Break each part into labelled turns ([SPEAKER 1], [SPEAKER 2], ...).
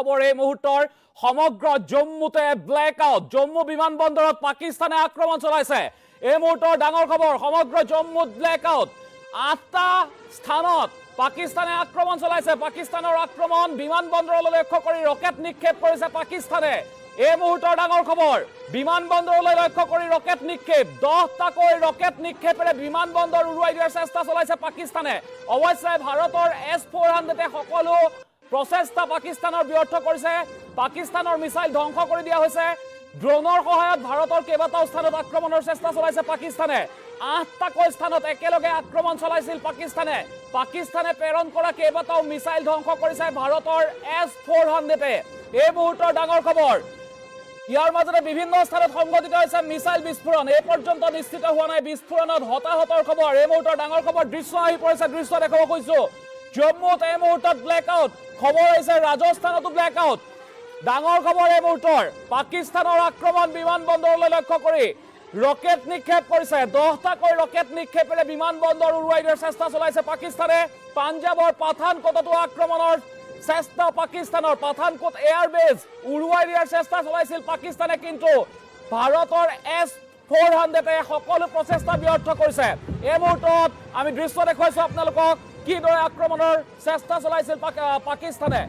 [SPEAKER 1] খবৰ এই মুহূৰ্তৰ সমগ্ৰ জম্মুতে ব্লেক আউট জম্মু বিমানবন্দৰত পাকিস্তানে আক্ৰমণ চলাইছে এই মুহূৰ্তৰ ডাঙৰ খবৰ সমগ্ৰ জম্মুত ব্লেক আউট ৮টা স্থানত পাকিস্তানে আক্ৰমণ চলাইছে পাকিস্তানৰ আক্ৰমণ বিমানবন্দৰলৈ লক্ষ্য কৰি ৰকেট নিক্ষেপ কৰিছে পাকিস্তানে এই মুহূৰ্তৰ ডাঙৰ খবৰ বিমানবন্দৰলৈ লক্ষ্য কৰি ৰকেট নিক্ষেপ 10টাকৈ ৰকেট নিক্ষেপেৰে বিমানবন্দৰ উৰুৱাই দিয়াৰ চেষ্টা চলাইছে পাকিস্তানে অৱশ্যে ভাৰতৰ S-400 সকলো প্ৰচেষ্টা পাকিস্তানৰ ব্যৰ্থ কৰিছে পাকিস্তানৰ মিসাইল ধ্বংস কৰি দিয়া হৈছে ড্ৰোনৰ সহায়ত ভাৰতৰ কেইবাটাও স্থানত আক্ৰমণৰ চেষ্টা চলাইছে পাকিস্তানে ৮টাকৈ স্থানত একেলগে আক্ৰমণ চলাইছিল পাকিস্তানে প্ৰেৰণ কৰা কেইবাটাও মিসাইল ধ্বংস কৰিছে ভাৰতৰ S-400 এই মুহূৰ্তৰ ডাঙৰ খবৰ ইয়াৰ মাজতে বিভিন্ন স্থানত সংঘটিত হৈছে মিসাইল বিস্ফোৰণ এই পৰ্যন্ত নিশ্চিত হোৱা নাই বিস্ফোৰণত হতাহতৰ খবৰ এই মুহূৰ্তৰ ডাঙৰ খবৰ দৃশ্য আহি পৰিছে দৃশ্য দেখাব কৈছো জম্মুত এই মুহূৰ্তত ব্লেক আউট খবৰ আহিছে ৰাজস্থানতো ব্লেক আউট ডাঙৰ খবৰ এই মুহূৰ্তৰ পাকিস্তানৰ আক্ৰমণ বিমানবন্দৰলৈ লক্ষ্য কৰি ৰকেট নিক্ষেপ কৰিছে 10টাকৈ ৰকেট নিক্ষেপেৰে বিমানবন্দৰ উৰুৱাই দিয়াৰ চেষ্টা চলাইছে পাকিস্তানে পাঞ্জাবৰ পাঠানকোটতো আক্ৰমণৰ চেষ্টা পাকিস্তানৰ পাঠানকোট এয়াৰবেজ উৰুৱাই দিয়াৰ চেষ্টা চলাইছিল পাকিস্তানে কিন্তু ভাৰতৰ S-400 সকলো প্ৰচেষ্টা ব্যৰ্থ কৰিছে এই মুহূৰ্তত আমি দৃশ্য দেখুৱাইছো আপোনালোকক কিদৰে আক্ৰমণৰ চেষ্টা চলাইছিল পাকিস্তানে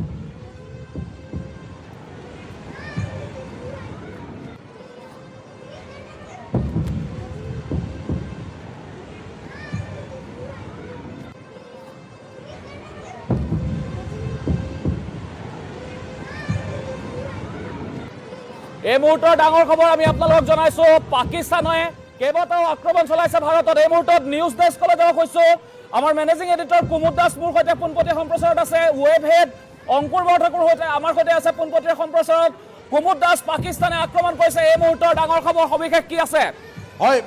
[SPEAKER 1] এই মুহূৰ্তৰ ডাঙৰ খবৰ আমি আপোনালোকক জনাইছো পাকিস্তানে কেইবাটাও আক্ৰমণ চলাইছে ভাৰতত এই মুহূৰ্তত নিউজ ডেস্কলৈ যাব কৈছো আমাৰ মেনেজিং এডিটৰ কুমুদ দাস মোৰ সৈতে পোনপটীয়া সম্প্ৰচাৰত আছে ৱেব হেড অংকুৰ বৰঠাকুৰ সৈতে আমাৰ সৈতে আছে পোনপটীয়া সম্প্ৰচাৰত কুমুদ দাস পাকিস্তানে আক্ৰমণ কৰিছে এই মুহূৰ্তৰ ডাঙৰ খবৰ সবিশেষ কি আছে
[SPEAKER 2] হয়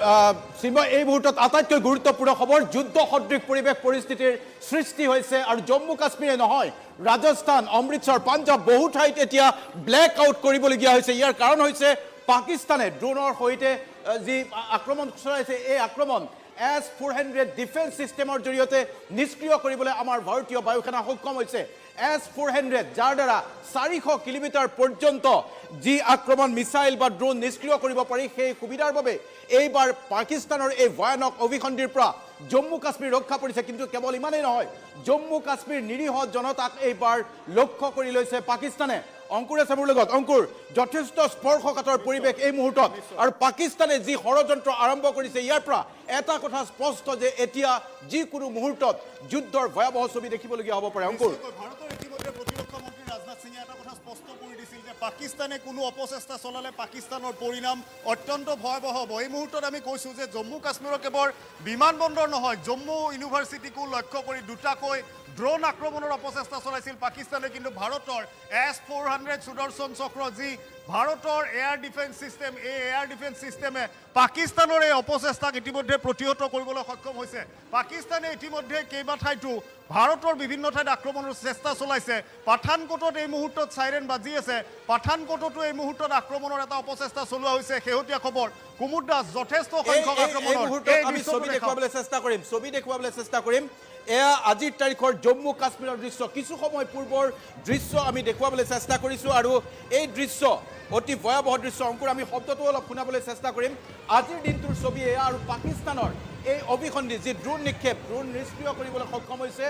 [SPEAKER 2] চিন্ময় এই মুহূৰ্তত আটাইতকৈ গুৰুত্বপূৰ্ণ খবৰ যুদ্ধ সদৃশ পৰিৱেশ পৰিস্থিতিৰ সৃষ্টি হৈছে আৰু জম্মু কাশ্মীৰে নহয় ৰাজস্থান অমৃতসৰ পাঞ্জাব বহু ঠাইত এতিয়া ব্লেক আউট কৰিবলগীয়া হৈছে ইয়াৰ কাৰণ হৈছে পাকিস্তানে ড্ৰোনৰ সৈতে যি আক্ৰমণ চলাইছে এই আক্ৰমণ S-400 ডিফেন্স সিস্টেমৰ জৰিয়তে নিষ্ক্ৰিয় কৰিবলৈ আমাৰ ভাৰতীয় বায়ুসেনা সক্ষম হৈছে S-400 যাৰ দ্বাৰা 400 কিলোমিটাৰ পৰ্যন্ত যি আক্ৰমণ মিসাইল বা ড্ৰোন নিষ্ক্ৰিয় কৰিব পাৰি সেই সুবিধাৰ বাবে এইবাৰ পাকিস্তানৰ এই ভয়ানক অভিসন্ধিৰ পৰা জম্মু কাশ্মীৰ ৰক্ষা পৰিছে কিন্তু কেৱল ইমানেই নহয় জম্মু কাশ্মীৰ নিৰীহ জনতাক এইবাৰ লক্ষ্য কৰি লৈছে পাকিস্তানে অংকুৰ আছে মোৰ লগত অংকুৰ যথেষ্ট স্পৰ্শকাতৰ পৰিৱেশ এই মুহূৰ্তত আৰু পাকিস্তানে যি ষড়যন্ত্ৰ আৰম্ভ কৰিছে ইয়াৰ পৰা এটা কথা স্পষ্ট যে এতিয়া যিকোনো মুহূৰ্তত যুদ্ধৰ ভয়াৱহ ছবি দেখিবলগীয়া হ'ব পাৰে অংকুৰ
[SPEAKER 3] ভাৰতৰ ইতিমধ্যে প্ৰতিৰক্ষা মন্ত্ৰী ৰাজনাথ সিঙে এটা কথা স্পষ্ট কৰি দিছিল যে পাকিস্তানে কোনো অপচেষ্টা চলালে পাকিস্তানৰ পৰিণাম অত্যন্ত ভয়াৱহ হ'ব এই মুহূৰ্তত আমি কৈছোঁ যে জম্মু কাশ্মীৰৰ কেৱল বিমানবন্দৰ নহয় জম্মু ইউনিভাৰ্চিটিকো লক্ষ্য কৰি দুটাকৈ ড্ৰোন আক্ৰমণৰ অপচেষ্টা চলাইছিল পাকিস্তানে কিন্তু ভাৰতৰ S-400 সুদৰ্শন চক্ৰ যি ভাৰতৰ এয়াৰ ডিফেন্স সিস্টেম এই এয়াৰ ডিফেন্স সিস্টেমে পাকিস্তানৰ এই অপচেষ্টাক ইতিমধ্যে প্ৰতিহত কৰিবলৈ সক্ষম হৈছে পাকিস্তানে ইতিমধ্যে কেইবা ঠাইতো ভাৰতৰ বিভিন্ন ঠাইত আক্ৰমণৰ চেষ্টা চলাইছে পাঠানকোটত এই মুহূৰ্তত সাইৰেন বাজি আছে পাঠানকোটতো এই মুহূৰ্তত আক্ৰমণৰ এটা অপচেষ্টা চলোৱা হৈছে শেহতীয়া খবৰ কুমুদ দাস যথেষ্ট সংখ্যক আক্ৰমণৰ
[SPEAKER 2] আমি ছবি দেখুৱাবলৈ চেষ্টা কৰিম এয়া আজিৰ তাৰিখৰ জম্মু কাশ্মীৰৰ দৃশ্য কিছু সময় পূৰ্বৰ দৃশ্য আমি দেখুৱাবলৈ চেষ্টা কৰিছোঁ আৰু এই দৃশ্য অতি ভয়াৱহ দৃশ্য অংকুৰ আমি শব্দটো অলপ শুনাবলৈ চেষ্টা কৰিম আজিৰ দিনটোৰ ছবি এয়া আৰু পাকিস্তানৰ এই অভিসন্ধি যি ড্ৰোন নিক্ষেপ ড্ৰোন নিষ্ক্ৰিয় কৰিবলৈ সক্ষম হৈছে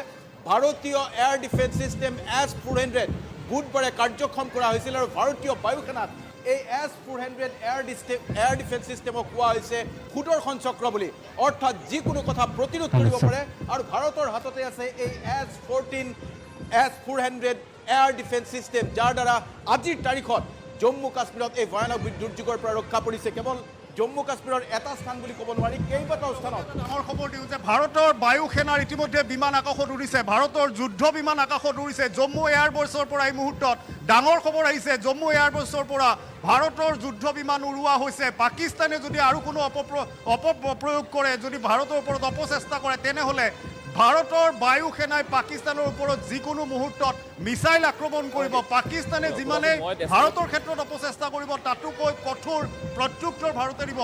[SPEAKER 2] ভাৰতীয় এয়াৰ ডিফেন্স সিস্টেম S-400 বুধবাৰে কাৰ্যক্ষম কৰা হৈছিল আৰু ভাৰতীয় বায়ুসেনাত এই S-400 এয়াৰ ডিফেন্স সিস্টেমক কোৱা হৈছে সুদৰ্শন চক্ৰ বুলি অৰ্থাৎ যিকোনো কথা প্ৰতিৰোধ কৰিব পাৰে আৰু ভাৰতৰ হাততে আছে এই S-400 এয়াৰ ডিফেন্স সিস্টেম যাৰ দ্বাৰা আজিৰ তাৰিখত জম্মু কাশ্মীৰত এই ভয়ানক দুৰ্যোগৰ পৰা ৰক্ষা পৰিছে কেৱল জম্মু কাশ্মীৰৰ এটা স্থান বুলি ক'ব নোৱাৰি কেইবাটাও স্থানত
[SPEAKER 3] ডাঙৰ খবৰ দিওঁ যে ভাৰতৰ বায়ুসেনাৰ ইতিমধ্যে বিমান আকাশত উৰিছে ভাৰতৰ যুদ্ধ বিমান আকাশত উৰিছে জম্মু এয়াৰবেছৰ পৰা এই মুহূৰ্তত ডাঙৰ খবৰ আহিছে জম্মু এয়াৰবেছৰ পৰা ভাৰতৰ যুদ্ধ বিমান উৰুৱা হৈছে পাকিস্তানে যদি আৰু কোনো অপপ্ৰয়োগ কৰে যদি ভাৰতৰ ওপৰত অপচেষ্টা কৰে তেনেহ'লে ভাৰতৰ বায়ুসেনাই পাকিস্তানৰ ওপৰত যিকোনো মুহূৰ্তত মিসাইল আক্ৰমণ কৰিব পাকিস্তানে যিমানে ভাৰতৰ ক্ষেত্ৰত অপচেষ্টা কৰিব তাতোকৈ কঠোৰ প্ৰত্যুত্তৰ ভাৰতে দিব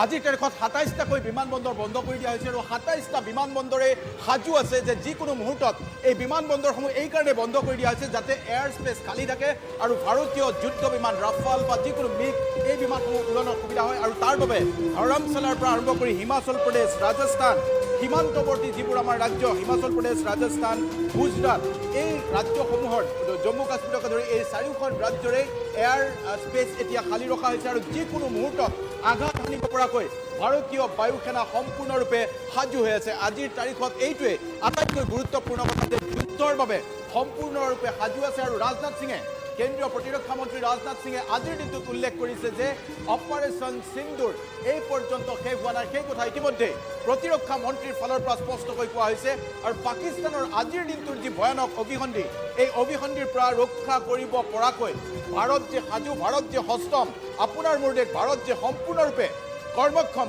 [SPEAKER 2] আজিৰ তাৰিখত ২৭টাকৈ বিমানবন্দৰ বন্ধ কৰি দিয়া হৈছে আৰু ২৭টা বিমানবন্দৰে সাজু আছে যে যিকোনো মুহূৰ্তত এই বিমানবন্দৰসমূহ এইকাৰণে বন্ধ কৰি দিয়া হৈছে যাতে এয়াৰ স্পেচ খালী থাকে আৰু ভাৰতীয় যুদ্ধ বিমান ৰাফাল বা যিকোনো মিগ এই বিমানসমূহ উৰণৰ সুবিধা হয় আৰু তাৰ বাবে ধৰমশালাৰ পৰা আৰম্ভ কৰি হিমাচল প্ৰদেশ ৰাজস্থান সীমান্তৱৰ্তী যিবোৰ আমাৰ ৰাজ্য হিমাচল প্ৰদেশ ৰাজস্থান গুজৰাট এই ৰাজ্যসমূহৰ জম্মু কাশ্মীৰকে ধৰি এই চাৰিওখন ৰাজ্যৰে এয়াৰ স্পেচ এতিয়া খালী ৰখা হৈছে আৰু যিকোনো মুহূৰ্তত আঘাত হানিব পৰাকৈ ভাৰতীয় বায়ু সেনা সম্পূৰ্ণৰূপে সাজু হৈ আছে আজিৰ তাৰিখত এইটোৱে আটাইতকৈ গুৰুত্বপূৰ্ণ কথা যে যুদ্ধৰ বাবে সম্পূৰ্ণৰূপে সাজু আছে আৰু ৰাজনাথ সিঙে কেন্দ্ৰীয় প্ৰতিৰক্ষা মন্ত্ৰী ৰাজনাথ সিঙে আজিৰ দিনটোত উল্লেখ কৰিছে যে অপাৰেশ্যন সিন্দুৰ এই পৰ্যন্ত শেষ হোৱা নাই সেই কথা ইতিমধ্যে প্ৰতিৰক্ষা মন্ত্ৰীৰ ফালৰ পৰা স্পষ্টকৈ কোৱা হৈছে আৰু পাকিস্তানৰ আজিৰ দিনটোৰ যি ভয়ানক অভিসন্ধি এই অভিসন্ধিৰ পৰা ৰক্ষা কৰিব পৰাকৈ ভাৰত যে সাজু ভাৰত যে সষ্টম আপোনাৰ মোৰ দেশ ভাৰত যে সম্পূৰ্ণৰূপে কৰ্মক্ষম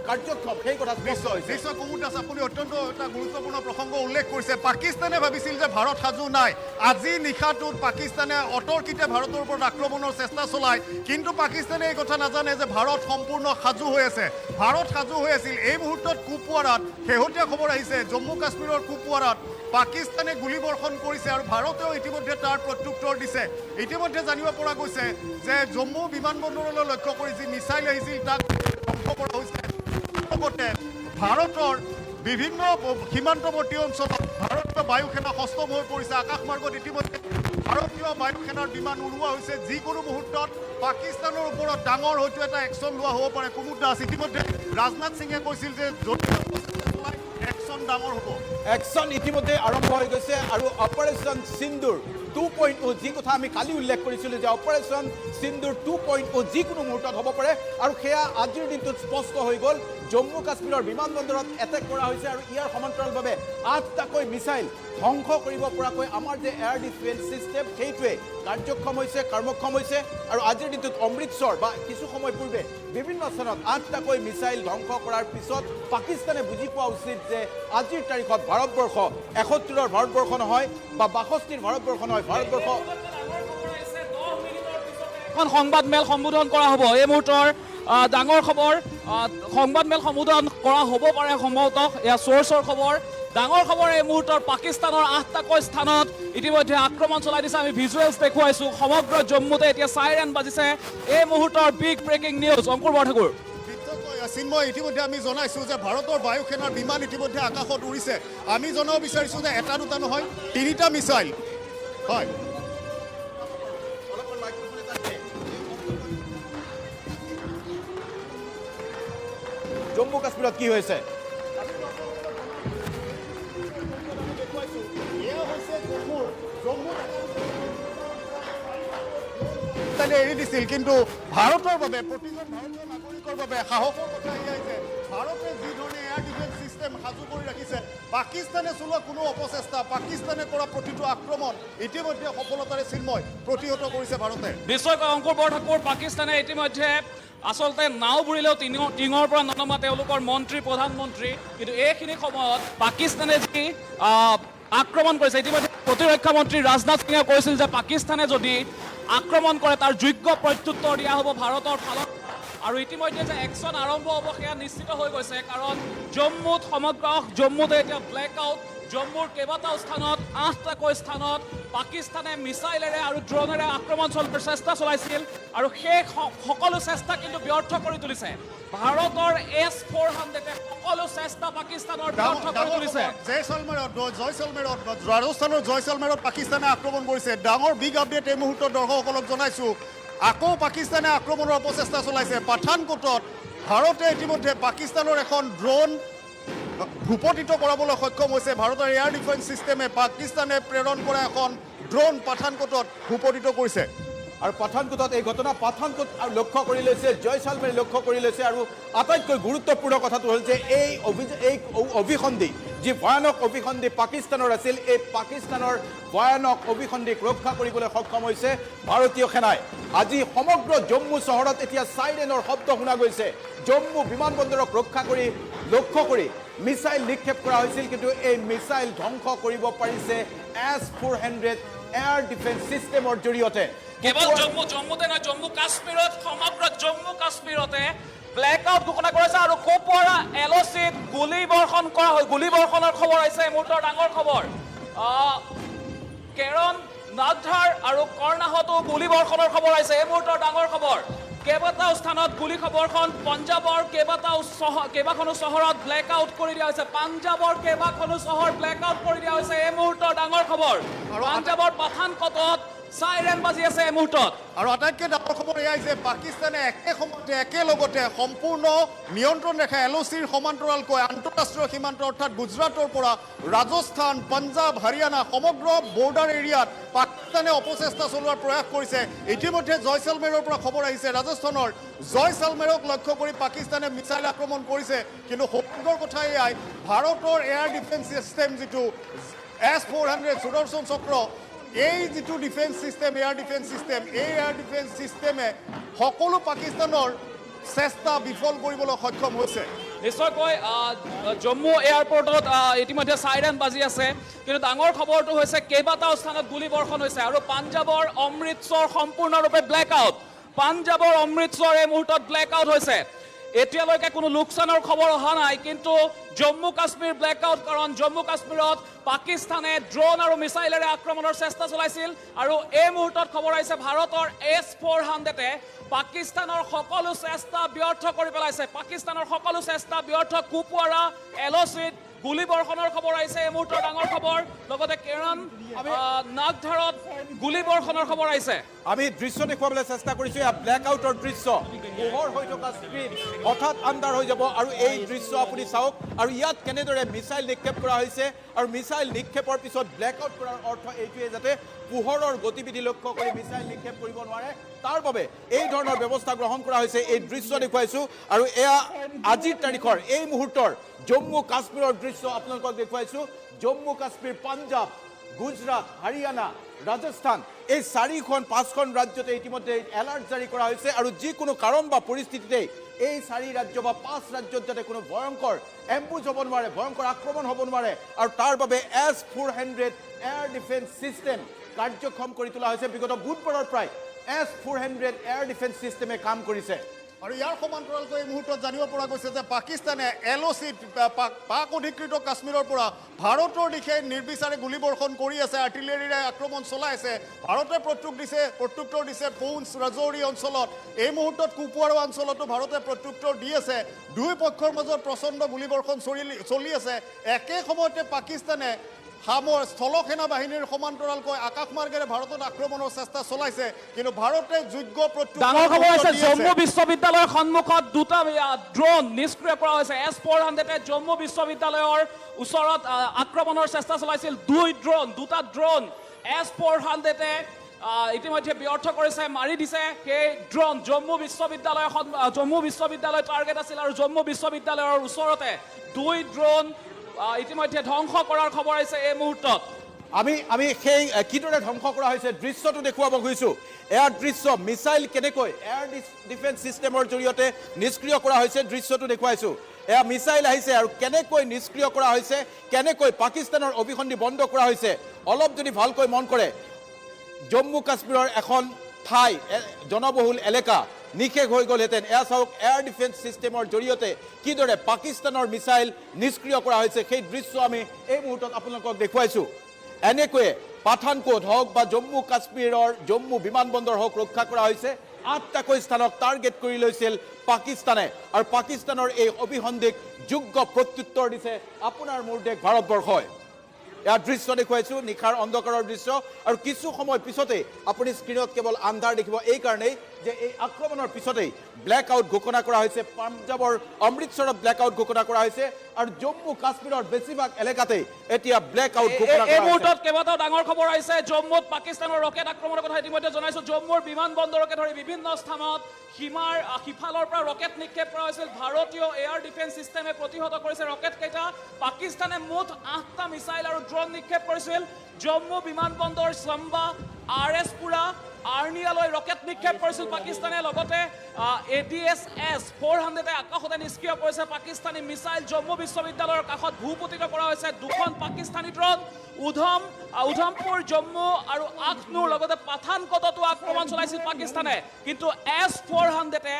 [SPEAKER 2] কাৰ্যক্ষম সেই কথা স্পষ্ট হৈছে
[SPEAKER 3] নিশ্চয় কুমুদ দাস আপুনি অত্যন্ত এটা গুৰুত্বপূৰ্ণ প্ৰসংগ উল্লেখ কৰিছে পাকিস্তানে ভাবিছিল যে ভাৰত সাজু নাই আজি নিশাটোত পাকিস্তানে অতৰ্কিতে ভাৰতৰ ওপৰত আক্ৰমণৰ চেষ্টা চলায় কিন্তু পাকিস্তানে এই কথা নাজানে যে ভাৰত সম্পূৰ্ণ সাজু হৈ আছে ভাৰত সাজু হৈ আছিল এই মুহূৰ্তত কুপৱাৰাত শেহতীয়া খবৰ আহিছে জম্মু কাশ্মীৰৰ কুপৱাৰাত পাকিস্তানে গুলীবৰ্ষণ কৰিছে আৰু ভাৰতেও ইতিমধ্যে তাৰ প্ৰত্যুত্তৰ দিছে ইতিমধ্যে জানিব পৰা গৈছে যে জম্মু বিমানবন্দৰলৈ লক্ষ্য কৰি যি মিছাইল আহিছিল তাক ধ্বংস কৰা হৈছে লগতে ভাৰতৰ বিভিন্ন সীমান্তৱৰ্তী অঞ্চলত ভাৰতীয় বায়ু সেনা সষ্টম হৈ পৰিছে আকাশমাৰ্গত ইতিমধ্যে ভাৰতীয় বায়ু সেনাৰ বিমান উৰুওৱা হৈছে যিকোনো মুহূৰ্তত পাকিস্তানৰ ওপৰত ডাঙৰ হয়তো এটা একশ্যন লোৱা হ'ব পাৰে কুমুদ দাস ইতিমধ্যে ৰাজনাথ সিঙে কৈছিল যে একশ্যন ডাঙৰ হ'ব
[SPEAKER 2] একশ্যন ইতিমধ্যে আৰম্ভ হৈ গৈছে আৰু অপাৰেশ্যন সিন্দুৰ 2.0 যি কথা আমি কালি উল্লেখ কৰিছিলোঁ যে অপাৰেশ্যন সিন্দুৰ 2.0 যিকোনো মুহূৰ্তত হ'ব পাৰে আৰু সেয়া আজিৰ দিনটোত স্পষ্ট হৈ গ'ল জম্মু কাশ্মীৰৰ বিমানবন্দৰত এটেক কৰা হৈছে আৰু ইয়াৰ সমান্তৰালভাৱে 8টাকৈ মিছাইল ধ্বংস কৰিব পৰাকৈ আমাৰ যে এয়াৰ ডিফেন্স ছিষ্টেম সেইটোৱে কাৰ্যক্ষম হৈছে কৰ্মক্ষম হৈছে আৰু আজিৰ দিনটোত অমৃতসৰ বা কিছু সময় পূৰ্বে বিভিন্ন স্থানত 8টাকৈ মিছাইল ধ্বংস কৰাৰ পিছত পাকিস্তানে বুজি পোৱা উচিত যে আজিৰ তাৰিখত ভাৰতবৰ্ষ 71ৰ ভাৰতবৰ্ষ নহয় বা 62ৰ ভাৰতবৰ্ষ নহয় ভাৰতবৰ্ষ
[SPEAKER 1] এখন সংবাদমেল সম্বোধন কৰা হ'ব এই মুহূৰ্তৰ ডাঙৰ খবৰ সংবাদমেল সম্বোধন কৰা হ'ব পাৰে সম্ভৱতঃ এয়া চ'ৰ্চৰ খবৰ ডাঙৰ খবৰ এই মুহূৰ্তৰ পাকিস্তানৰ 8টাকৈ স্থানত ইতিমধ্যে আক্ৰমণ চলাই দিছে আমি ভিজুৱেলছ দেখুৱাইছোঁ সমগ্ৰ জম্মুতে এতিয়া চাইৰেন বাজিছে এই মুহূৰ্তৰ বিগ ব্ৰেকিং নিউজ অংকুৰ বৰঠাকুৰ
[SPEAKER 3] চিন্ময় ইতিমধ্যে আমি জনাইছোঁ যে ভাৰতৰ বায়ু সেনাৰ বিমান ইতিমধ্যে আকাশত উৰিছে আমি জনাব বিচাৰিছোঁ যে এটা দুটা নহয় 3টা মিছাইল হয়
[SPEAKER 2] জম্মু কাশ্মীৰত কি হৈছে
[SPEAKER 3] এৰি দিছিল কিন্তু ভাৰতৰ বাবে প্ৰতিজন ভাৰতীয় নাগৰিকৰ বাবে সাহসৰ কথা এয়াই যে ভাৰতে যি ধৰণে এয়াৰ ডিফেন্স ছিষ্টেম সাজু কৰি ৰাখিছে পাকিস্তানে চলোৱা কোনো অপচেষ্টা পাকিস্তানে কৰা প্ৰতিটো আক্ৰমণ ইতিমধ্যে সফলতাৰে চিন্ময় প্ৰতিহত কৰিছে ভাৰতে
[SPEAKER 1] নিশ্চয়কৈ অংকুৰ বৰঠাকুৰ পাকিস্তানে ইতিমধ্যে আচলতে নাও বুৰিলেও টিঙৰ পৰা ননমা তেওঁলোকৰ মন্ত্ৰী প্ৰধানমন্ত্ৰী কিন্তু এইখিনি সময়ত পাকিস্তানে যি আক্ৰমণ কৰিছে ইতিমধ্যে প্ৰতিৰক্ষা মন্ত্ৰী ৰাজনাথ সিঙে কৈছিল যে পাকিস্তানে যদি আক্ৰমণ কৰে তাৰ যোগ্য প্ৰত্যুত্তৰ দিয়া হ'ব ভাৰতৰ ফালত আৰু ইতিমধ্যে যে একশ্যন আৰম্ভ হ'ব সেয়া নিশ্চিত হৈ গৈছে কাৰণ জম্মুত সমগ্ৰ জম্মুতে এতিয়া ব্লেক আউট জম্মুৰ কেইবাটাও স্থানত 8টাকৈ স্থানত পাকিস্তানে মিছাইলেৰে আৰু ড্ৰোনেৰে আক্ৰমণ চলোৱাৰ চেষ্টা চলাইছিল আৰু সেই সকলো চেষ্টা কিন্তু ব্যৰ্থ কৰি তুলিছে ভাৰতৰ S-400 সকলো চেষ্টা পাকিস্তানৰ ব্যৰ্থ কৰি তুলিছে
[SPEAKER 3] ৰাজস্থানৰ জয়ছলমেৰত পাকিস্তানে আক্ৰমণ কৰিছে ডাঙৰ বিগ আপডেট এই মুহূৰ্তত দৰ্শকসকলক জনাইছোঁ আকৌ পাকিস্তানে আক্ৰমণৰ অপচেষ্টা চলাইছে পাঠানকোটত ভাৰতে ইতিমধ্যে পাকিস্তানৰ এখন ড্ৰোন ভূপতিত কৰাবলৈ সক্ষম হৈছে ভাৰতৰ এয়াৰ ডিফেন্স ছিষ্টেমে পাকিস্তানে প্ৰেৰণ কৰা এখন ড্ৰোন পাঠানকোটত ভূপতিত কৰিছে
[SPEAKER 2] আৰু পাঠানকোটত এই ঘটনা পাঠানকোট লক্ষ্য কৰি লৈছে জয়ছলমেৰ লক্ষ্য কৰি লৈছে আৰু আটাইতকৈ গুৰুত্বপূৰ্ণ কথাটো হ'ল যে এই অভিসন্ধি যি ভয়ানক অভিসন্ধি পাকিস্তানৰ আছিল এই পাকিস্তানৰ ভয়ানক অভিসন্ধিক ৰক্ষা কৰিবলৈ সক্ষম হৈছে ভাৰতীয় সেনাই আজি সমগ্ৰ জম্মু চহৰত এতিয়া চাইৰেনৰ শব্দ শুনা গৈছে জম্মু বিমানবন্দৰক ৰক্ষা কৰি লক্ষ্য কৰি মিছাইল নিক্ষেপ কৰা হৈছিল কিন্তু এই মিছাইল ধ্বংস কৰিব পাৰিছে S-400 এয়াৰ ডিফেন্স ছিষ্টেমৰ জৰিয়তে
[SPEAKER 1] কেৱল জম্মুতে নহয় জম্মু কাশ্মীৰত সমগ্ৰ জম্মু কাশ্মীৰতে ব্লেক আউট ঘোষণা কৰিছে আৰু কুপৱাৰা LOCত গুলীবৰ্ষণ কৰা হয় গুলীবৰ্ষণৰ খবৰ আহিছে এই মুহূৰ্তৰ ডাঙৰ খবৰ কেৰন নাগধাৰ আৰু কৰ্ণাহতো গুলীবৰ্ষণৰ খবৰ আহিছে এই মুহূৰ্তৰ ডাঙৰ খবৰ কেইবাটাও স্থানত গুলী খবৰখন পঞ্জাৱৰ কেইবাখনো চহৰত ব্লেক আউট কৰি দিয়া হৈছে পাঞ্জাৱৰ কেইবাখনো চহৰ ব্লেক আউট কৰি দিয়া হৈছে এই মুহূৰ্তৰ ডাঙৰ খবৰ আৰু পাঞ্জাৱৰ পাঠানকটত সাইৰেন বাজি আছে এই মুহূৰ্তত
[SPEAKER 3] আৰু আটাইতকৈ ডাঙৰ খবৰ এয়াই যে পাকিস্তানে একেলগতে সম্পূৰ্ণ নিয়ন্ত্ৰণ ৰেখা LOCৰ সমান্তৰালকৈ আন্তঃৰাষ্ট্ৰীয় সীমান্ত অৰ্থাৎ গুজৰাটৰ পৰা ৰাজস্থান পঞ্জাৱ হাৰিয়ানা সমগ্ৰ বৰ্ডাৰ এৰিয়াত পাকিস্তানে অপচেষ্টা চলোৱাৰ প্ৰয়াস কৰিছে ইতিমধ্যে জয়ছলমেৰৰ পৰা খবৰ আহিছে ৰাজস্থানৰ জয়ছলমেৰক লক্ষ্য কৰি পাকিস্তানে মিছাইল আক্ৰমণ কৰিছে কিন্তু সৌভাগ্যৰ কথা এয়াই ভাৰতৰ এয়াৰ ডিফেন্স ছিষ্টেম যিটো S-400 সুদৰ্শন চক্ৰ এই যিটো defence system air defence system এই এয়াৰ ডিফেন্স ছিষ্টেমে সকলো পাকিস্তানৰ চেষ্টা বিফল কৰিবলৈ সক্ষম হৈছে
[SPEAKER 1] নিশ্চয়কৈ জম্মু এয়াৰপৰ্টত ইতিমধ্যে সাইৰেন বাজি আছে কিন্তু ডাঙৰ খবৰটো হৈছে কেইবাটাও স্থানত গুলীবৰ্ষণ হৈছে আৰু পাঞ্জাৱৰ অমৃতসৰ সম্পূৰ্ণৰূপে ব্লেক আউট পাঞ্জাৱৰ অমৃতসৰ এই মুহূৰ্তত ব্লেক আউট হৈছে এতিয়ালৈকে কোনো লোকচানৰ খবৰ অহা নাই কিন্তু জম্মু কাশ্মীৰ ব্লেক আউট কাৰণ জম্মু কাশ্মীৰত পাকিস্তানে ড্ৰোন আৰু মিছাইলেৰে আক্ৰমণৰ চেষ্টা চলাইছিল আৰু এই মুহূৰ্তত খবৰ আহিছে ভাৰতৰ S-400 পাকিস্তানৰ সকলো চেষ্টা ব্যৰ্থ কৰি পেলাইছে পাকিস্তানৰ সকলো চেষ্টা ব্যৰ্থ কুপৱাৰা LOCত গুলীবৰ্ষণৰ খবৰ আহিছে এই মুহূৰ্তৰ ডাঙৰ খবৰ লগতে কেৰন নাগধাৰত গুলীবৰ্ষণৰ খবৰ আহিছে
[SPEAKER 2] আমি দৃশ্য দেখুৱাবলৈ চেষ্টা কৰিছোঁ এয়া ব্লেক আউটৰ দৃশ্য পোহৰ হৈ থকা স্ক্ৰীন হঠাৎ আন্ধাৰ হৈ যাব আৰু এই দৃশ্য আপুনি চাওক আৰু ইয়াত কেনেদৰে মিছাইল নিক্ষেপ কৰা হৈছে আৰু মিছাইল নিক্ষেপৰ পিছত ব্লেক আউট কৰাৰ অৰ্থ এইটোৱে যাতে পোহৰৰ গতিবিধি লক্ষ্য কৰি মিছাইল নিক্ষেপ কৰিব নোৱাৰে তাৰ বাবে এই ধৰণৰ ব্যৱস্থা গ্ৰহণ কৰা হৈছে এই দৃশ্য দেখুৱাইছোঁ আৰু এয়া আজিৰ তাৰিখৰ এই মুহূৰ্তৰ জম্মু কাশ্মীৰৰ দৃশ্য আপোনালোকক দেখুৱাইছোঁ জম্মু কাশ্মীৰ পাঞ্জাৱ গুজৰাট হাৰিয়ানা ৰাজস্থান এই 4-5খন ৰাজ্যতে ইতিমধ্যে এলাৰ্ট জাৰি কৰা হৈছে আৰু যিকোনো কাৰণ বা পৰিস্থিতিতে এই 4 ৰাজ্য বা 5 ৰাজ্যত যাতে কোনো ভয়ংকৰ এম্বুজ হ'ব নোৱাৰে ভয়ংকৰ আক্ৰমণ হ'ব নোৱাৰে আৰু তাৰ বাবে S-400 এয়াৰ ডিফেন্স ছিষ্টেম কাৰ্যক্ষম কৰি তোলা হৈছে বিগত বুধবাৰৰ পৰাই S-400 এয়াৰ ডিফেন্স ছিষ্টেমে কাম কৰিছে
[SPEAKER 3] আৰু ইয়াৰ সমান্তৰালকৈ এই মুহূৰ্তত জানিব পৰা গৈছে যে পাকিস্তানে LOCত পাক অধিকৃত কাশ্মীৰৰ পৰা ভাৰতৰ দিশে নিৰ্বিচাৰে গুলীবৰ্ষণ কৰি আছে আৰ্টিলেৰীৰে আক্ৰমণ চলাই আছে ভাৰতে প্ৰত্যুত্তৰ দিছে পুঞ্চ ৰাজৌৰি অঞ্চলত এই মুহূৰ্তত কুপৱাৰা অঞ্চলতো ভাৰতে প্ৰত্যুত্তৰ দি আছে দুই পক্ষৰ মাজত প্ৰচণ্ড গুলীবৰ্ষণ চলি আছে একে সময়তে পাকিস্তানে স্থল সেনা বাহিনীৰ সমান্তৰালকৈ আকাশমাৰ্গেৰে ভাৰতত আক্ৰমণৰ চেষ্টা চলাইছে কিন্তু ভাৰতে যোগ্য
[SPEAKER 1] ডাঙৰ খবৰ হৈছে জম্মু বিশ্ববিদ্যালয়ৰ সন্মুখত দুটা ড্ৰোন নিষ্ক্ৰিয় কৰা হৈছে S-400 জম্মু বিশ্ববিদ্যালয়ৰ ওচৰত আক্ৰমণৰ চেষ্টা চলাইছিল দুটা ড্ৰোন S-400 ইতিমধ্যে ব্যৰ্থ কৰিছে মাৰি দিছে সেই ড্ৰোন জম্মু বিশ্ববিদ্যালয় টাৰ্গেট আছিল আৰু জম্মু বিশ্ববিদ্যালয়ৰ ওচৰতে দুই ড্ৰোন ইতিমধ্যে ধ্বংস কৰাৰ খবৰ আহিছে এই মুহূৰ্তত
[SPEAKER 2] আমি সেই কিদৰে ধ্বংস কৰা হৈছে দৃশ্যটো দেখুৱাব খুজিছোঁ এয়াৰ দৃশ্য মিছাইল কেনেকৈ এয়াৰ ডিফেন্স ছিষ্টেমৰ জৰিয়তে নিষ্ক্ৰিয় কৰা হৈছে দৃশ্যটো দেখুৱাইছোঁ এয়া মিছাইল আহিছে আৰু কেনেকৈ নিষ্ক্ৰিয় কৰা হৈছে কেনেকৈ পাকিস্তানৰ অভিসন্ধি বন্ধ কৰা হৈছে অলপ যদি ভালকৈ মন কৰে জম্মু কাশ্মীৰৰ এখন ঠাই জনবহুল এলেকা নিষেধ হৈ গ'লহেঁতেন এয়া চাওক এয়াৰ ডিফেন্স ছিষ্টেমৰ জৰিয়তে কিদৰে পাকিস্তানৰ মিছাইল নিষ্ক্ৰিয় কৰা হৈছে সেই দৃশ্য আমি এই মুহূৰ্তত আপোনালোকক দেখুৱাইছোঁ এনেকৈয়ে পাঠানকোট হওক বা জম্মু কাশ্মীৰৰ জম্মু বিমানবন্দৰ হওক ৰক্ষা কৰা হৈছে 8টাকৈ স্থানক টাৰ্গেট কৰি লৈছিল পাকিস্তানে আৰু পাকিস্তানৰ এই অভিসন্ধিক যোগ্য প্ৰত্যুত্তৰ দিছে আপোনাৰ মোৰ দেশ ভাৰতবৰ্ষই ইয়াৰ দৃশ্য দেখুৱাইছোঁ নিশাৰ অন্ধকাৰৰ দৃশ্য আৰু কিছু সময় পিছতেই আপুনি স্ক্ৰীণত কেৱল আন্ধাৰ দেখিব এই কাৰণেই যে এই আক্ৰমণৰ পিছতেই ব্লেক আউট ঘোষণা কৰা হৈছে পাঞ্জাৱৰ অমৃতসৰত ব্লেক আউট ঘোষণা কৰা হৈছে আৰু জম্মু কাশ্মীৰৰ বেছিভাগ এলেকাতেই এতিয়া ব্লেক আউট ঘোষণা কৰা হৈছে
[SPEAKER 1] এই মুহূৰ্তত কেইবাটাও ডাঙৰ খবৰ আহিছে জম্মুত পাকিস্তানৰ ৰকেট আক্ৰমণৰ কথা ইতিমধ্যে জনাইছোঁ জম্মুৰ বিমানবন্দৰকে ধৰি বিভিন্ন স্থানত সিফালৰ পৰা ৰকেট নিক্ষেপ কৰা হৈছিল ভাৰতীয় এয়াৰ ডিফেন্স ছিষ্টেমে প্ৰতিহত কৰিছে ৰকেট কেইটা পাকিস্তানে মুঠ 8টা মিছাইল আৰু ড্ৰোন নিক্ষেপ কৰিছিল জম্মু বিমানবন্দৰ চম্বা RS-পুৰা আৰ্নিয়ালৈ ৰকেট নিক্ষেপ কৰিছিল পাকিস্তানে লগতে ADS-400 আকাশতে নিষ্ক্ৰিয় কৰিছে পাকিস্তানী মিছাইল জম্মু বিশ্ববিদ্যালয়ৰ কাষত ভূপতিত কৰা হৈছে দুখন পাকিস্তানী ড্ৰোন উধমপুৰ জম্মু আৰু আখনুৰ লগতে পাঠানকোটতো আক্ৰমণ চলাইছিল পাকিস্তানে কিন্তু S-400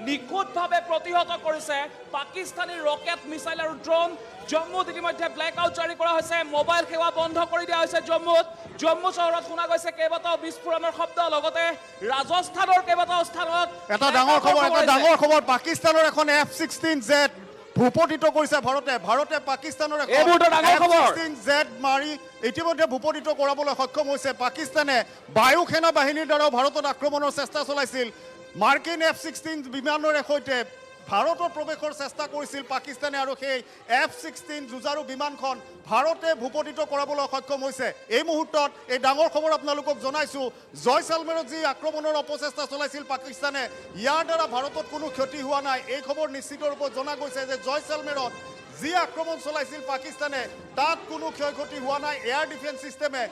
[SPEAKER 1] নিখুঁতভাৱে প্ৰতিহত কৰিছে পাকিস্তানী ৰকেট মিছাইল আৰু ড্ৰোন জম্মুত ইতিমধ্যে ব্লেক আউট জাৰি কৰা হৈছে মোবাইল সেৱা বন্ধ কৰি দিয়া হৈছে জম্মু চহৰত শুনা গৈছে কেইবাটাও বিস্ফোৰণৰ শব্দ লগতে ৰাজস্থানৰ কেইবাটাও স্থানত
[SPEAKER 3] এটা ডাঙৰ খবৰ পাকিস্তানৰ এখন F-16Z ভূপতিত কৰিছে ভাৰতে পাকিস্তানৰ F-16Z মাৰি ইতিমধ্যে ভূপতিত কৰাবলৈ সক্ষম হৈছে পাকিস্তানে বায়ু সেনা বাহিনীৰ দ্বাৰা ভাৰতত আক্ৰমণৰ চেষ্টা চলাইছিল মাৰ্কিন F-16 বিমানৰ সৈতে ভাৰতৰ প্ৰৱেশৰ চেষ্টা কৰিছিল পাকিস্তানে আৰু সেই F-16 যুঁজাৰু বিমানখন ভাৰতে ভূপতিত কৰাবলৈ সক্ষম হৈছে এই মুহূৰ্তত এই ডাঙৰ খবৰ আপোনালোকক জনাইছো জয়সালমেৰত যি আক্ৰমণৰ অপচেষ্টা চলাইছিল পাকিস্তানে ইয়াৰ দ্বাৰা ভাৰতত কোনো ক্ষতি হোৱা নাই এই খবৰ নিশ্চিত ৰূপত জনা গৈছে যে জয়সালমেৰত যি আক্ৰমণ চলাইছিল পাকিস্তানে তাত কোনো ক্ষয়ক্ষতি হোৱা নাই এয়াৰ ডিফেন্স সিস্টেমে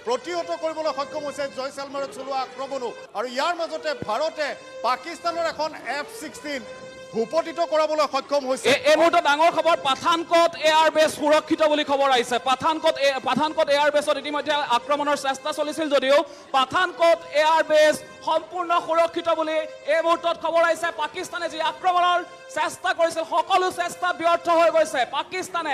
[SPEAKER 3] প্ৰতিহত কৰিবলৈ সক্ষম হৈছে জয়সালমেৰত চলোৱা আক্ৰমণো আৰু ইয়াৰ মাজতে ভাৰতে পাকিস্তানৰ এখন F-16 ভূপতিত কৰাবলৈ সক্ষম হৈছে
[SPEAKER 1] এই মুহূৰ্তত ডাঙৰ খবৰ পাঠানকোট এয়াৰ বেছ সুৰক্ষিত বুলি খবৰ আহিছে পাঠানকোট এয়াৰ বেছত ইতিমধ্যে আক্ৰমণৰ চেষ্টা চলিছিল যদিও পাঠানকোট এয়াৰ বেছ সম্পূৰ্ণ সুৰক্ষিত বুলি এই মুহূৰ্তত খবৰ আহিছে পাকিস্তানে যি আক্ৰমণৰ চেষ্টা কৰিছিল সকলো চেষ্টা ব্যৰ্থ হৈ গৈছে পাকিস্তানে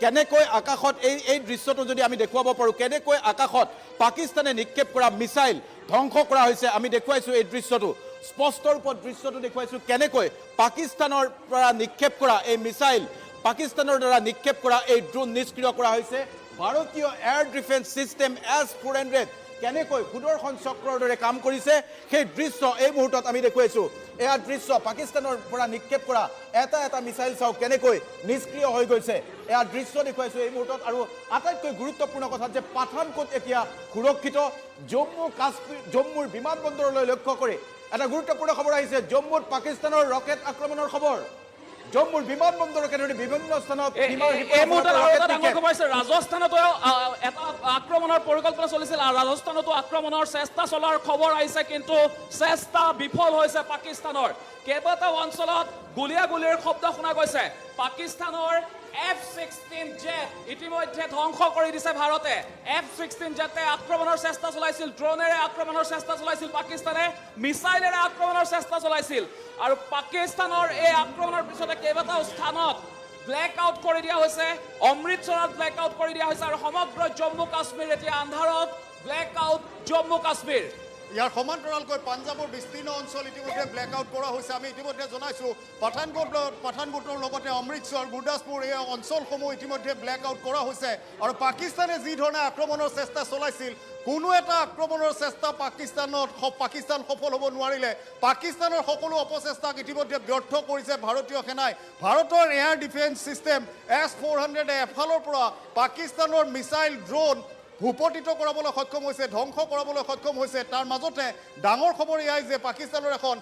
[SPEAKER 2] কেনেকৈ আকাশত এই দৃশ্যটো যদি আমি দেখুৱাব পাৰোঁ কেনেকৈ আকাশত পাকিস্তানে নিক্ষেপ কৰা মিছাইল ধ্বংস কৰা হৈছে আমি দেখুৱাইছো এই দৃশ্যটো স্পষ্ট ৰূপত দৃশ্যটো দেখুৱাইছো কেনেকৈ পাকিস্তানৰ পৰা নিক্ষেপ কৰা এই মিছাইল পাকিস্তানৰ দ্বাৰা নিক্ষেপ কৰা এই ড্ৰোন নিষ্ক্ৰিয় কৰা হৈছে ভাৰতীয় এয়াৰ ডিফেন্স সিস্টেম S-400 কেনেকৈ সুদৰ্শন চক্ৰৰ দৰে কাম কৰিছে সেই দৃশ্য এই মুহূৰ্তত আমি দেখুৱাইছো এয়া দৃশ্য পাকিস্তানৰ পৰা নিক্ষেপ কৰা এটা মিছাইল চাও কেনেকৈ নিষ্ক্ৰিয় হৈ গৈছে এয়া দৃশ্য দেখুৱাইছো এই মুহূৰ্তত আৰু আটাইতকৈ গুৰুত্বপূৰ্ণ কথা যে পাঠানকোট এতিয়া সুৰক্ষিত জম্মুৰ বিমানবন্দৰলৈ লক্ষ্য কৰি এটা গুৰুত্বপূৰ্ণ খবৰ আহিছে জম্মুত পাকিস্তানৰ ৰকেট আক্ৰমণৰ খবৰ জম্মুৰ বিমানবন্দৰকে ধৰি বিভিন্ন স্থানত
[SPEAKER 1] ৰাজস্থানতো এটা আক্ৰমণৰ পৰিকল্পনা চলিছিল আৰু ৰাজস্থানতো আক্ৰমণৰ চেষ্টা চলাৰ খবৰ আহিছে কিন্তু চেষ্টা বিফল হৈছে পাকিস্তানৰ কেইবাটাও অঞ্চলত গুলিৰ শব্দ শুনা গৈছে পাকিস্তানৰ F-16Z ইতিমধ্যে ধ্বংস কৰি দিছে ভাৰতে F-16Z আক্ৰমণৰ চেষ্টা চলাইছিল ড্ৰোনেৰে আক্ৰমণৰ চেষ্টা চলাইছিল পাকিস্তানে মিছাইলেৰে আক্ৰমণৰ চেষ্টা চলাইছিল আৰু পাকিস্তানৰ এই আক্ৰমণৰ পিছতে কেইবাটাও স্থানত ব্লেক আউট কৰি দিয়া হৈছে অমৃতসৰত ব্লেক আউট কৰি দিয়া হৈছে আৰু সমগ্ৰ জম্মু কাশ্মীৰ এতিয়া আন্ধাৰত ব্লেক আউট জম্মু কাশ্মীৰ
[SPEAKER 3] ইয়াৰ সমান্তৰালকৈ পাঞ্জাবৰ বিস্তীৰ্ণ অঞ্চল ইতিমধ্যে ব্লেক আউট কৰা হৈছে আমি ইতিমধ্যে জনাইছো পাঠানকোটৰ লগতে অমৃতসৰ গুৰদাসপুৰ এই অঞ্চলসমূহ ইতিমধ্যে ব্লেক আউট কৰা হৈছে আৰু পাকিস্তানে যি ধৰণে আক্ৰমণৰ চেষ্টা চলাইছিল কোনো এটা আক্ৰমণৰ চেষ্টা পাকিস্তান সফল হ'ব নোৱাৰিলে পাকিস্তানৰ সকলো অপচেষ্টাক ইতিমধ্যে ব্যৰ্থ কৰিছে ভাৰতীয় সেনাই ভাৰতৰ এয়াৰ ডিফেন্স সিস্টেম S-400 এফালৰ পৰা পাকিস্তানৰ মিছাইল ড্ৰোন ভূপতিত কৰাবলৈ সক্ষম হৈছে ধ্বংস কৰাবলৈ সক্ষম হৈছে তাৰ মাজতে ডাঙৰ খবৰ এয়াই যে পাকিস্তানৰ এখন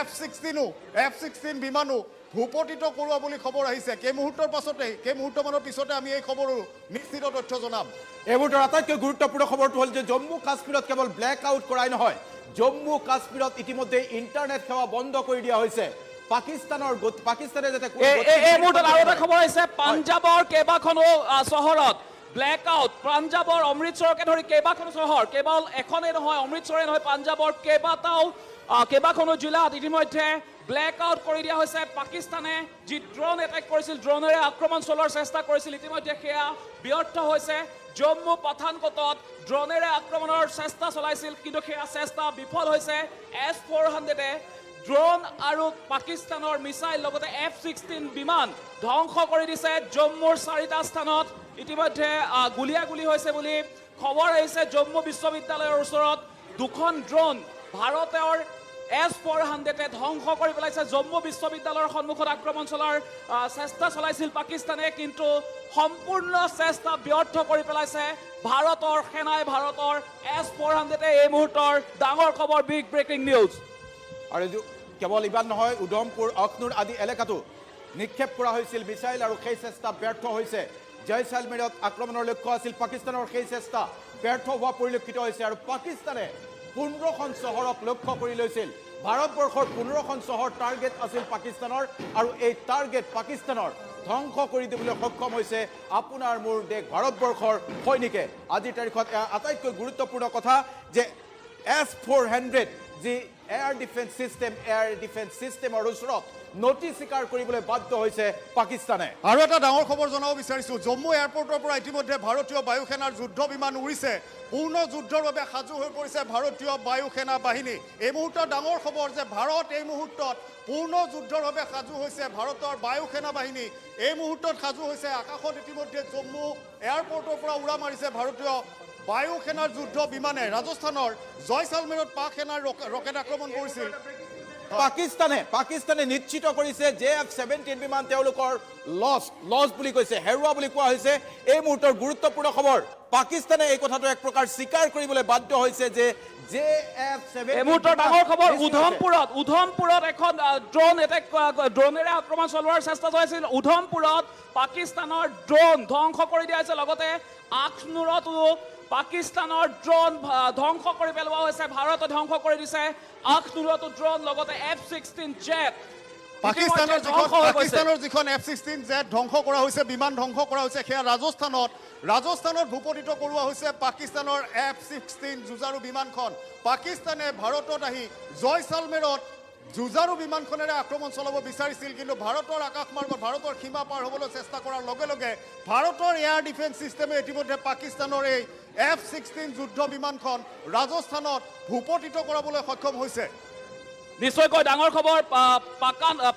[SPEAKER 3] F-16 বিমানো ভূপতিত কৰোৱা বুলি খবৰ আহিছে কেইমুহূৰ্তমানৰ পিছতে আমি এই খবৰো নিশ্চিত তথ্য জনাম
[SPEAKER 2] এই মুহূৰ্তৰ আটাইতকৈ গুৰুত্বপূৰ্ণ খবৰটো হ'ল যে জম্মু কাশ্মীৰত কেৱল ব্লেক আউট কৰাই নহয় জম্মু কাশ্মীৰত ইতিমধ্যে ইণ্টাৰনেট সেৱা বন্ধ কৰি দিয়া হৈছে পাকিস্তানে যাতে
[SPEAKER 1] এই মুহূৰ্তত আৰু এটা খবৰ আহিছে পাঞ্জাবৰ কেইবাখনো চহৰত ব্লেক আউট পাঞ্জাবৰ অমৃতসৰকে ধৰি কেইবাখনো চহৰ কেৱল এখনেই নহয় অমৃতসৰে নহয় পাঞ্জাবৰ কেইবাখনো জিলাত ইতিমধ্যে ব্লেক আউট কৰি দিয়া হৈছে পাকিস্তানে যি ড্ৰোন এটেক কৰিছিল ড্ৰোনেৰে আক্ৰমণ চলোৱাৰ চেষ্টা কৰিছিল ইতিমধ্যে সেয়া ব্যৰ্থ হৈছে জম্মু পাঠানকোটত ড্ৰোনেৰে আক্ৰমণৰ চেষ্টা চলাইছিল কিন্তু সেয়া চেষ্টা বিফল হৈছে S-400 ড্ৰোন আৰু পাকিস্তানৰ মিছাইল লগতে F-16 বিমান ধ্বংস কৰি দিছে জম্মুৰ 4টা স্থানত ইতিমধ্যে গুলি হৈছে বুলি খবৰ আহিছে জম্মু বিশ্ববিদ্যালয়ৰ ওচৰত দুখন ড্ৰোন ভাৰতৰ S-400 ধ্বংস কৰি পেলাইছে জম্মু বিশ্ববিদ্যালয়ৰ সন্মুখত আক্ৰমণ চলাৰ চেষ্টা চলাইছিল পাকিস্তানে কিন্তু সম্পূৰ্ণ চেষ্টা ব্যৰ্থ কৰি পেলাইছে ভাৰতৰ সেনাই ভাৰতৰ S-400 এই মুহূৰ্তৰ ডাঙৰ খবৰ বিগ ব্ৰেকিং নিউজ
[SPEAKER 2] আৰু কেৱল ইমান নহয় উধমপুৰ অখনুৰ আদি এলেকাটো নিক্ষেপ কৰা হৈছিল মিছাইল আৰু সেই চেষ্টা ব্যৰ্থ হৈছে জয়সালমেৰত আক্ৰমণৰ লক্ষ্য আছিল পাকিস্তানৰ সেই চেষ্টা ব্যৰ্থ হোৱা পৰিলক্ষিত হৈছে আৰু পাকিস্তানে 15খন চহৰক লক্ষ্য কৰি লৈছিল ভাৰতবৰ্ষৰ 15খন চহৰ টাৰ্গেট আছিল পাকিস্তানৰ আৰু এই টাৰ্গেট পাকিস্তানৰ ধ্বংস কৰি দিবলৈ সক্ষম হৈছে আপোনাৰ মোৰ দেশ ভাৰতবৰ্ষৰ সৈনিকে। আজিৰ তাৰিখত আটাইতকৈ গুৰুত্বপূৰ্ণ কথা যে S-400 যি এয়াৰ ডিফেন্স চিষ্টেমৰ ওচৰত নথি স্বীকাৰ কৰিবলৈ বাধ্য হৈছে পাকিস্তানে।
[SPEAKER 3] আৰু এটা ডাঙৰ খবৰ জনাব বিচাৰিছোঁ, জম্মু এয়াৰপৰ্টৰ পৰা ইতিমধ্যে ভাৰতীয় বায়ু সেনাৰ যুদ্ধ বিমান উৰিছে। পূৰ্ণ যুদ্ধৰ বাবে সাজু হৈ পৰিছে ভাৰতীয় বায়ু সেনা বাহিনী। এই মুহূৰ্তত ডাঙৰ খবৰ যে ভাৰত এই মুহূৰ্তত পূৰ্ণ যুদ্ধৰ বাবে সাজু হৈছে ভাৰতৰ বায়ু সেনা বাহিনী। এই মুহূৰ্তত সাজু হৈছে। আকাশত ইতিমধ্যে জম্মু এয়াৰপৰ্টৰ পৰা উৰা মাৰিছে ভাৰতীয় বায়ু সেনাৰ যুদ্ধ বিমানে। ৰাজস্থানৰ জয়সালমেৰত পাক সেনাৰ ৰকেট আক্ৰমণ কৰিছিল।
[SPEAKER 2] পাকিস্তানে নিশ্চিত কৰিছে যে F-17 বিমান তেওঁলোকৰ লছ বুলি কৈছে, হেৰুৱা বুলি কোৱা হৈছে। এই মুহূৰ্তৰ গুৰুত্বপূৰ্ণ খবৰ, পাকিস্তানে এই কথাটো এক প্ৰকাৰ স্বীকাৰ কৰিবলৈ বাধ্য হৈছে যে F-17
[SPEAKER 1] এই মুহূৰ্তৰ ডাঙৰ খবৰ, উধমপুৰত এখন ড্ৰোনেৰে আক্ৰমণ চলোৱাৰ চেষ্টা চলাইছিল। উধমপুৰত পাকিস্তানৰ ড্ৰোন ধ্বংস কৰি দিয়া হৈছে। লগতে আখনুৰতো পাকিস্তানৰ ড্ৰোন ধ্বংস কৰি পেলোৱা হৈছে, ভাৰতে ধ্বংস কৰি দিছে আখনুৰতো ড্ৰোন, লগতে F-16 জেট।
[SPEAKER 3] পাকিস্তানৰ যিখন F-16 জেট ধ্বংস কৰা হৈছে, বিমান ধ্বংস কৰা হৈছে, সেয়া ৰাজস্থানত ভূপতিত কৰোৱা হৈছে পাকিস্তানৰ F-16 যুঁজাৰু বিমানখন। পাকিস্তানে ভাৰতত আহি জয়সালমেৰত যুঁজাৰু বিমানখনেৰে আক্ৰমণ চলাব বিচাৰিছিল, কিন্তু ভাৰতৰ আকাশমাৰ্গত ভাৰতৰ সীমা পাৰ হ'বলৈ চেষ্টা কৰাৰ লগে লগে ভাৰতৰ এয়াৰ ডিফেন্স চিষ্টেমে ইতিমধ্যে পাকিস্তানৰ এই F-16 যুদ্ধ বিমানখন ৰাজস্থানত ভূপতিত কৰাবলৈ সক্ষম হৈছে।
[SPEAKER 1] নিশ্চয়কৈ ডাঙৰ খবৰ,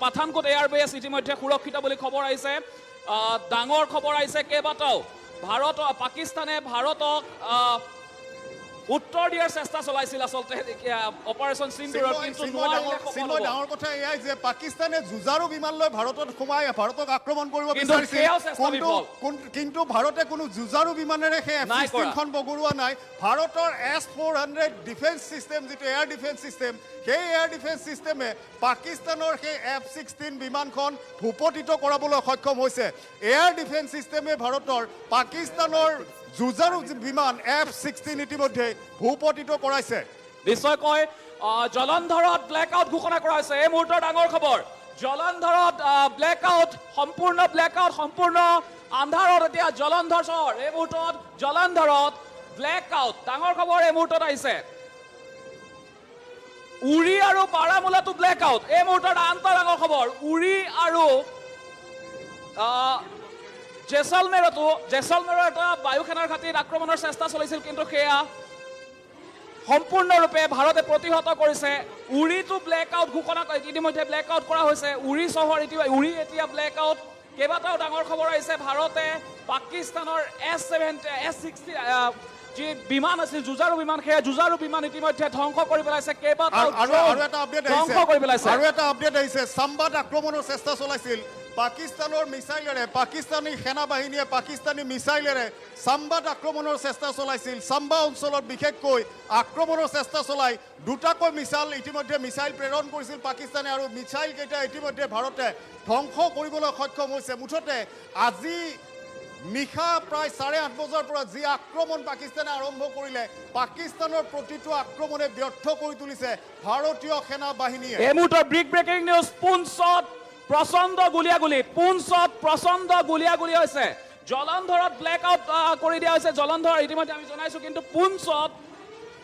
[SPEAKER 1] পাঠানকোট এয়াৰবেছ ইতিমধ্যে সুৰক্ষিত বুলি খবৰ আহিছে। ডাঙৰ খবৰ আহিছে কেইবাটাও। পাকিস্তানে ভাৰতক উত্তৰ দিয়াৰ চেষ্টা চলাইছিল আচলতে অপাৰেশ্যন সিন্দুৰত, কিন্তু
[SPEAKER 3] ডাঙৰ কথা এয়াই যে পাকিস্তানে যুঁজাৰু বিমান লৈ ভাৰতত সোমাই ভাৰতক আক্ৰমণ কৰিব বিচাৰিছিল, কিন্তু ভাৰতে কোনো যুঁজাৰু বিমানেৰে সেই F-16খন বগৰোৱা নাই। ভাৰতৰ S-400 ডিফেন্স চিষ্টেম, যিটো এয়াৰ ডিফেন্স চিষ্টেম, সেই এয়াৰ ডিফেন্স চিষ্টেমে পাকিস্তানৰ সেই F-16 বিমানখন ভূপতিত কৰাবলৈ সক্ষম হৈছে। এয়াৰ ডিফেন্স চিষ্টেমে ভাৰতৰ পাকিস্তানৰ যুঁজাৰু বিমান F-16 ইতিমধ্যে ভূপতিত কৰাইছে।
[SPEAKER 1] নিশ্চয়কৈ জলন্ধৰত ব্লেকআউট ঘোষণা কৰা হৈছে। এই মুহূৰ্তৰ ডাঙৰ খবৰ, জলন্ধৰত ব্লেকআউট, সম্পূৰ্ণ আন্ধাৰত এতিয়া জলন্ধৰ চহৰ। এই মুহূৰ্তত জলন্ধৰত ব্লেকআউট, ডাঙৰ খবৰ এই মুহূৰ্তত আহিছে। উৰি আৰু বাৰামুলাতো ব্লেকআউট। এই মুহূৰ্তত আনটো ডাঙৰ খবৰ, উৰি আৰু জেছলমেৰত এটা বায়ু সেনাৰ ঘাটিত আক্ৰমণৰ চেষ্টা চলিছিল, কিন্তু সেয়া সম্পূৰ্ণৰূপে ভাৰতে প্ৰতিহত কৰিছে। উৰিটো ব্লেকআউট ঘোষণা ইতিমধ্যে ব্লেকআউট কৰা হৈছে। উৰি চহৰ এতিয়া ব্লেকআউট। কেইবাটাও ডাঙৰ খবৰ আহিছে। ভাৰতে পাকিস্তানৰ S-60 যি বিমান আছিল, যুঁজাৰু বিমান, সেয়া যুঁজাৰু বিমান ইতিমধ্যে ধ্বংস কৰি পেলাইছে। কেইবাটাও ধ্বংস কৰি পেলাইছে।
[SPEAKER 3] আৰু এটা আপডেট আহিছে, চাম্বাত আক্ৰমণৰ চেষ্টা চলাইছিল পাকিস্তানৰ মিছাইলেৰে। পাকিস্তানী সেনাবাহিনীয়ে পাকিস্তানী মিছাইলেৰে চাম্বাত আক্ৰমণৰ চেষ্টা চলাইছিল। চাম্বা অঞ্চলত বিশেষকৈ আক্ৰমণৰ চেষ্টা চলাই দুটাকৈ মিছাইল প্ৰেৰণ কৰিছিল পাকিস্তানে, আৰু মিছাইলকেইটা ইতিমধ্যে ভাৰতে ধ্বংস কৰিবলৈ সক্ষম হৈছে। মুঠতে আজি নিশা প্ৰায় 8:30 বজাৰ পৰা যি আক্ৰমণ পাকিস্তানে আৰম্ভ কৰিলে, পাকিস্তানৰ প্ৰতিটো আক্ৰমণে ব্যৰ্থ কৰি তুলিছে ভাৰতীয় সেনা বাহিনীয়ে।
[SPEAKER 1] এই মুহূৰ্তৰ ব্ৰেকিং নিউজ, পুঞ্চত প্ৰচণ্ড গুলীয়াগুলি হৈছে। জলন্ধৰত ব্লেকআউট কৰি দিয়া হৈছে। জলন্ধৰ ইতিমধ্যে আমি জনাইছোঁ, কিন্তু পুঞ্চত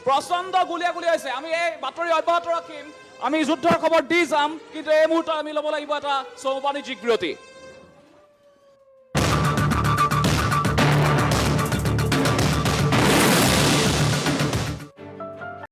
[SPEAKER 1] প্ৰচণ্ড গুলীয়াগুলি হৈছে। আমি এই বাতৰি অব্যাহত ৰাখিম, আমি যুদ্ধৰ খবৰ দি যাম, কিন্তু এই মুহূৰ্তত আমি ল'ব লাগিব এটা বাণিজ্যিক বিৰতি।